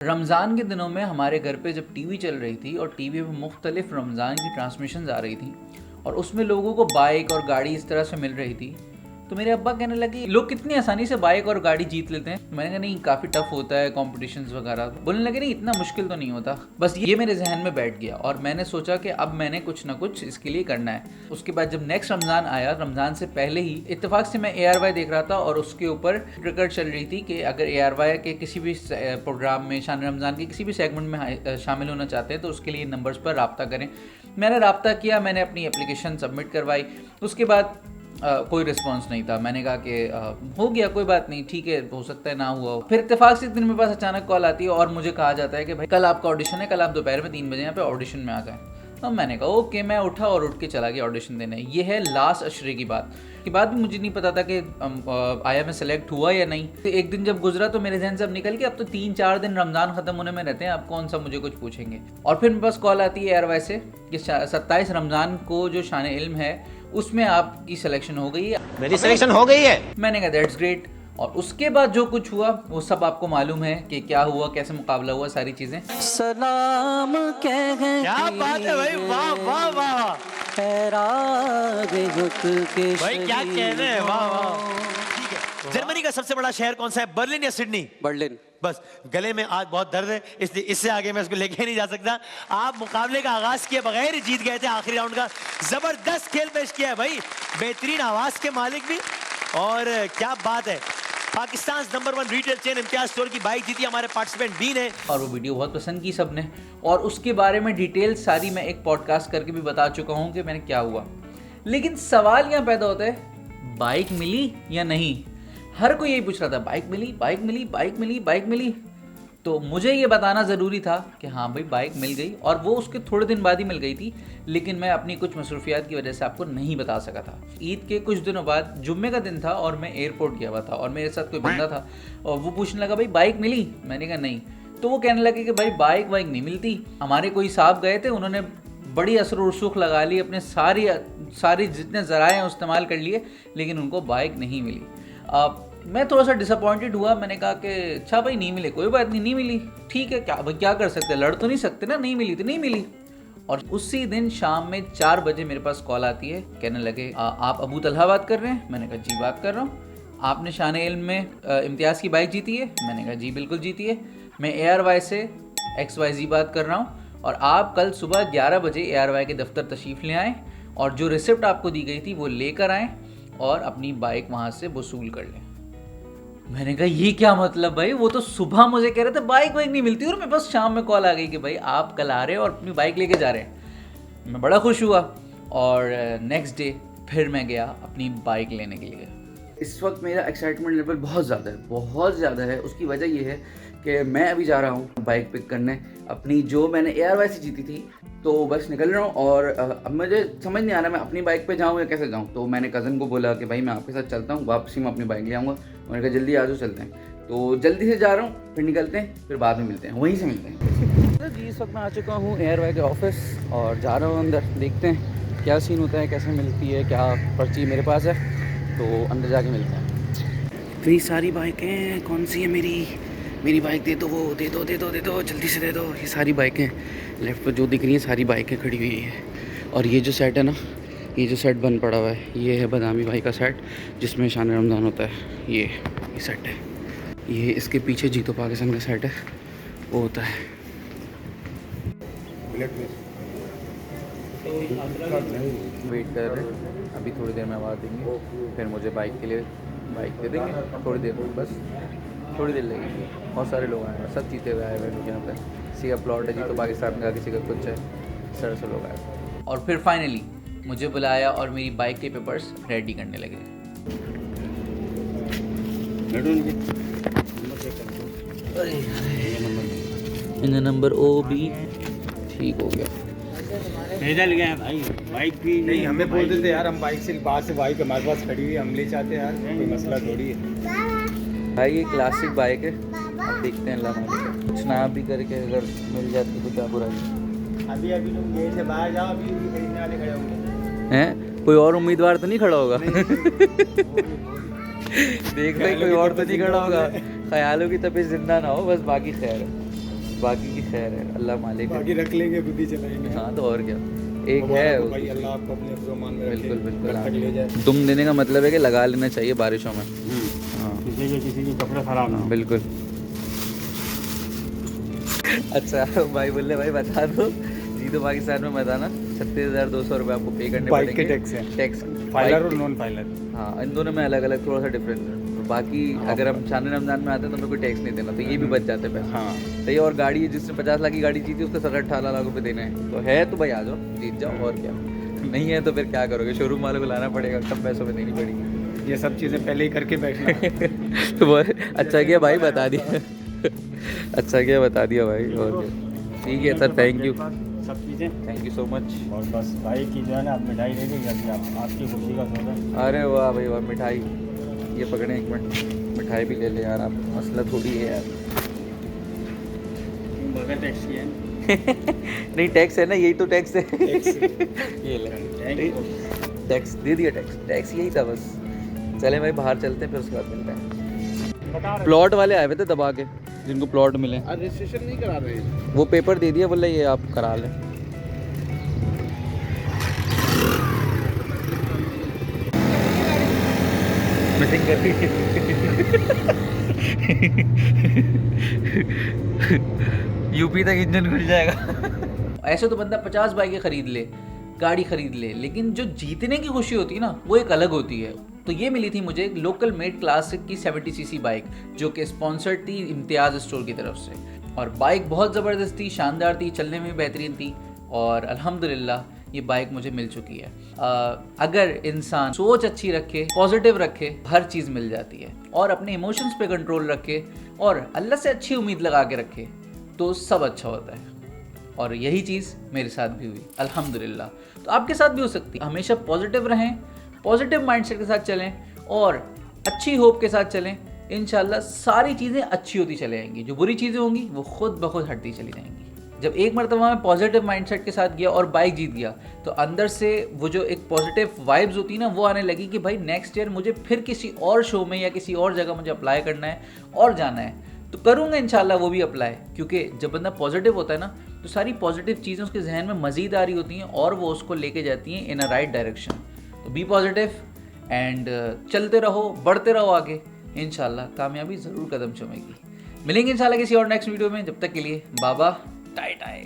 रमज़ान के दिनों में हमारे घर पे जब टीवी चल रही थी और टीवी में मुख्तलिफ रमज़ान की ट्रांसमिशंस आ रही थी और उसमें लोगों को बाइक और गाड़ी इस तरह से मिल रही थी, तो मेरे अब्बा कहने लगे लोग कितनी आसानी से बाइक और गाड़ी जीत लेते हैं। मैंने कहा नहीं, काफ़ी टफ होता है कॉम्पिटिशन्स वगैरह। बोलने लगे नहीं, इतना मुश्किल तो नहीं होता। बस ये मेरे जहन में बैठ गया और मैंने सोचा कि अब मैंने कुछ ना कुछ इसके लिए करना है। उसके बाद जब नेक्स्ट रमज़ान आया, रमज़ान से पहले ही इत्तेफाक से मैं ARY देख रहा था और उसके ऊपर रिकॉर्ड चल रही थी कि अगर ARY के किसी भी प्रोग्राम में शान रमज़ान के किसी भी सेगमेंट में शामिल होना चाहते हैं तो उसके लिए नंबर्स पर रब्ता करें। मैंने रब्ता किया, मैंने अपनी एप्लीकेशन सबमिट करवाई। उसके बाद कोई रिस्पांस नहीं था। मैंने कहा कि हो गया, कोई बात नहीं, ठीक है, हो सकता है ना हुआ हो। फिर इत्तेफाक से एक दिन मेरे पास अचानक कॉल आती है और मुझे कहा जाता है कि भाई कल आपका ऑडिशन है, कल आप दोपहर में 3 बजे यहाँ पे ऑडिशन में आ जाएं। तो मैंने कहा ओके, मैं उठा और उठ के चला गया ऑडिशन देने। ये है लास्ट अशरे की बात। के बाद भी मुझे नहीं पता था कि आया मैं सेलेक्ट हुआ या नहीं। तो एक दिन जब गुजरा तो मेरे जहन से अब निकल के अब तो 3-4 दिन रमज़ान ख़त्म होने में रहते हैं, अब कौन सा मुझे कुछ पूछेंगे। और फिर मेरे पास कॉल आती है ARY से कि 27 रमज़ान को जो शान इल्म है उसमें आपकी सिलेक्शन हो गई है। मेरी सिलेक्शन हो गई है। मैंने कहा दैट्स ग्रेट। और उसके बाद जो कुछ हुआ वो सब आपको मालूम है कि क्या हुआ, कैसे मुकाबला हुआ, सारी चीजें। सलाम कह क्या बात है भाई, वाह वाह वाह भाई, क्या कहने हैं, वाह वाह। ठीक है, जर्मनी का सबसे बड़ा शहर कौन सा है, बर्लिन या सिडनी? बर्लिन। बस गले में आज बहुत दर्द है, इसलिए इससे आगे मैं इसको लेके नहीं जा सकता। आप मुकाबले का आगाज किए बगैर ही जीत गए थे आखिरी राउंड का। जबरदस्त खेल पेश किया है भाई, बेहतरीन आवाज के मालिक भी। और क्या बात है, Pakistan number 1 retail chain Imtiaz store की बाइक जीती हमारे पार्टिसिपेंट बी ने। और वो वीडियो बहुत पसंद की सबने, और उसके बारे में डिटेल सारी मैं एक पॉडकास्ट करके भी बता चुका हूँ कि मैंने क्या हुआ। लेकिन सवाल यहाँ पैदा होता है, बाइक मिली या नहीं? हर कोई यही पूछ रहा था, बाइक मिली, बाइक मिली, बाइक मिली, बाइक मिली। तो मुझे ये बताना ज़रूरी था कि हाँ भाई बाइक मिल गई, और वो उसके थोड़े दिन बाद ही मिल गई थी। लेकिन मैं अपनी कुछ मसरूफियात की वजह से आपको नहीं बता सका था। ईद के कुछ दिनों बाद जुम्मे का दिन था और मैं एयरपोर्ट गया हुआ था और मेरे साथ कोई बंदा था और वो पूछने लगा भाई बाइक मिली? मैंने कहा नहीं। तो वो कहने लगे कि भाई बाइक वाइक नहीं मिलती। हमारे कोई साहब गए थे, उन्होंने बड़ी असर रसूख लगा ली, अपने सारी जितने ज़राए इस्तेमाल कर लिए, लेकिन उनको बाइक नहीं मिली। मैं थोड़ा सा डिसअपॉइंटेड हुआ। मैंने कहा कि अच्छा भाई नहीं मिले, कोई बात नहीं, नहीं मिली, ठीक है, क्या कर सकते हैं, लड़ तो नहीं सकते ना, नहीं मिली तो नहीं मिली। और उसी दिन शाम में 4 बजे मेरे पास कॉल आती है, कहने लगे आप अबू तलहा बात कर रहे हैं? मैंने कहा जी बात कर रहा हूँ। आपने शान इल्म में इम्तियाज़ की बाइक जीती है? मैंने कहा जी बिल्कुल जीती है। मैं ARY से XYZ बात कर रहा हूँ और आप कल सुबह 11 बजे ARY के दफ्तर तशरीफ़ ले आएँ और जो रिसिप्ट आपको दी गई थी वो लेकर आएँ और अपनी बाइक वहाँ से वसूल कर लें। मैंने कहा ये क्या मतलब भाई, वो तो सुबह मुझे कह रहे थे बाइक वाइक नहीं मिलती और मेरे पास शाम में कॉल आ गई कि भाई आप कल आ रहे हो और अपनी बाइक लेके जा रहे हैं। मैं बड़ा खुश हुआ और नेक्स्ट डे फिर मैं गया अपनी बाइक लेने के लिए। इस वक्त मेरा एक्साइटमेंट लेवल बहुत ज़्यादा है। उसकी वजह ये है कि मैं अभी जा रहा हूँ बाइक पिक करने अपनी, जो मैंने ARY से जीती थी। तो बस निकल रहा हूँ और अब मुझे समझ नहीं आ रहा मैं अपनी बाइक पे जाऊँ या कैसे जाऊँ। तो मैंने कज़न को बोला कि भाई मैं आपके साथ चलता हूँ, वापसी में अपनी बाइक ले आऊँगा। उन्होंने कहा जल्दी आ जाओ, चलते हैं। तो जल्दी से जा रहा हूँ, फिर निकलते हैं, फिर बाद में मिलते हैं, वहीं से मिलते हैं। जी इस वक्त मैं आ चुका हूँ ARY के ऑफिस और जा रहा हूँ अंदर। देखते हैं क्या सीन होता है, कैसे मिलती है, क्या पर्ची मेरे पास है, तो अंदर जाके मिलते हैं। इतनी सारी बाइकें, कौन सी है मेरी बाइक? दे दो, जल्दी से दे दो। ये सारी बाइकें लेफ्ट पर जो दिख रही हैं सारी बाइकें खड़ी हुई हैं। और ये जो सेट है ना, ये जो सेट बंद पड़ा हुआ है, ये है बदामी भाई का सेट जिसमें शान रमज़ान होता है। ये सेट है। ये इसके पीछे जीतो पाकिस्तान का सेट है, वो होता है। वेट कर रहे हैं, अभी थोड़ी देर में आवाज़ देंगे, फिर मुझे बाइक के लिए बाइक दे देंगे। थोड़ी देर में, बस थोड़ी देर लगेगी। बहुत सारे लोग आए हैं, सब जीते हुए आए हुए लोग यहाँ पर। किसी का प्लॉट है जी तो पाकिस्तान का, किसी का कुछ है, इस तरह से लोग आए। और फिर फाइनली मुझे बुलाया और मेरी बाइक के पेपर्स रेडी करने लगे। इनका नंबर OB ठीक हो गया। पैदल गए भाई, बाइक भी नहीं, हमें बोल देते यार, हम बाइक से बाहर से बाइक हमारे पास खड़ी हुई, हम ले जाते यार, कोई मसला थोड़ी है भाई। ये क्लासिक बाइक है, अब देखते हैं अल्लाह मालिक, कुछ ना भी करके अगर मिल जाती तो क्या बुरा है। अभी तुम गेट से बाहर जाओ, अभी खरीदने वाले खड़े होंगे हैं, कोई और उम्मीदवार तो नहीं खड़ा होगा? देख रहे कोई और तो नहीं खड़ा होगा। ख्यालों की तपिश जिंदा ना हो, बस बाकी खैर है। बाकी की खैर है, अल्लाह मालिक है। बाकी रख लेंगे, खुद ही चलाएंगे। हाँ तो और क्या, एक मुबारक हो है। भाई, अल्लाह आपको अपने फ़रमान में रखे, बिल्कुल बिल्कुल, घर तक ले जाए। दुम देने का मतलब है कि लगा लेना चाहिए बारिशों में। हाँ किसी के कपड़े खराब ना हो। बिल्कुल। अच्छा भाई बोल रहे भाई बता दो, जी तो पाकिस्तान में बताना 36,200 रुपये आपको पे करने बाइक पड़ेंगे। के टैक्स है, टैक्स फाइलर और नॉन फाइलर। हाँ, इन दोनों में अलग अलग थोड़ा सा डिफरेंस है। और बाकी अगर हम शान रमज़ान में आते हैं तो हमें कोई टैक्स नहीं देना, तो ये भी बच जाते हैं पैसे। हाँ सही। और गाड़ी जिसने 50 लाख की गाड़ी जीती उसको 17-18 लाख रुपए देने हैं, तो है तो भाई आ जाओ जीत जाओ, और क्या। नहीं है तो फिर क्या करोगे, शोरूम वालों को लाना पड़ेगा, कम पैसों में देनी पड़ेगी। ये सब चीज़ें पहले ही करके बैठना। वो अच्छा किया भाई बता दिया। अच्छा किया बता दिया भाई, और क्या। ठीक है सर, थैंक यू, सब चीज़ें, थैंक यू सो मच। और बस भाई की जो है ना, आप मिठाई ले लीजिए अभी, आप आपकी खुशी का सौदा। अरे वाह भाई वाह, मिठाई ये पकड़े एक मिनट, मिठाई भी ले ले यार आप, मसला थोड़ी है यार। बगैर टैक्स की है। नहीं टैक्स है ना, यही तो टैक्स है। टैक्स। ये ले, टैक्स दे दिया, टैक्स टैक्स यही था बस। चले भाई बाहर चलते हैं, फिर उसके बाद मिलते हैं। प्लॉट वाले आए हुए थे दबा के, जिनको प्लॉट मिले। रजिस्ट्रेशन नहीं करा रहे हैं। वो पेपर दे दिया, बोले ये आप करा लें। मीटिंग कर रही यूपी तक इंजन खुल जाएगा। ऐसे तो बंदा 50 बाइकें खरीद ले, गाड़ी खरीद ले, लेकिन जो जीतने की खुशी होती है ना, वो एक अलग होती है। तो ये मिली थी मुझे एक लोकल मेड क्लासिक की 70cc बाइक, जो कि स्पॉन्सर्ड थी इम्तियाज़ स्टोर की तरफ से। और बाइक बहुत ज़बरदस्त थी, शानदार थी, चलने में भी बेहतरीन थी, और अल्हम्दुलिल्लाह ये बाइक मुझे मिल चुकी है। अगर इंसान सोच अच्छी रखे, पॉजिटिव रखे, हर चीज़ मिल जाती है, और अपने इमोशंस पे कंट्रोल रखे, और अल्लाह से अच्छी उम्मीद लगा के रखे, तो सब अच्छा होता है। और यही चीज़ मेरे साथ भी हुई अल्हम्दुलिल्लाह। तो आपके साथ भी हो सकती है। हमेशा पॉजिटिव रहें, पॉजिटिव माइंडसेट के साथ चलें, और अच्छी होप के साथ चलें। इंशाल्लाह सारी चीज़ें अच्छी होती चली जाएंगी, जो बुरी चीज़ें होंगी वो खुद ब खुद हटती चली जाएंगी। जब एक मरतबा मैं पॉजिटिव माइंडसेट के साथ गया और बाइक जीत गया, तो अंदर से वो जो एक पॉजिटिव वाइब्स होती है ना, वो आने लगी कि भाई नेक्स्ट ईयर मुझे फिर किसी और शो में या किसी और जगह मुझे अप्लाई करना है और जाना है, तो करूँगा इंशाल्लाह वो भी अप्लाई। क्योंकि जब बंदा पॉजिटिव होता है ना, तो सारी पॉजिटिव चीज़ें उसके जहन में मज़ीद आ रही होती हैं, और वो उसको लेके जाती हैं इन अ राइट डायरेक्शन। तो बी पॉजिटिव एंड चलते रहो, बढ़ते रहो आगे, इंशाल्लाह कामयाबी ज़रूर कदम चूमेगी। मिलेंगे इंशाल्लाह किसी और नेक्स्ट वीडियो में, जब तक के लिए बाबा टाई टाई।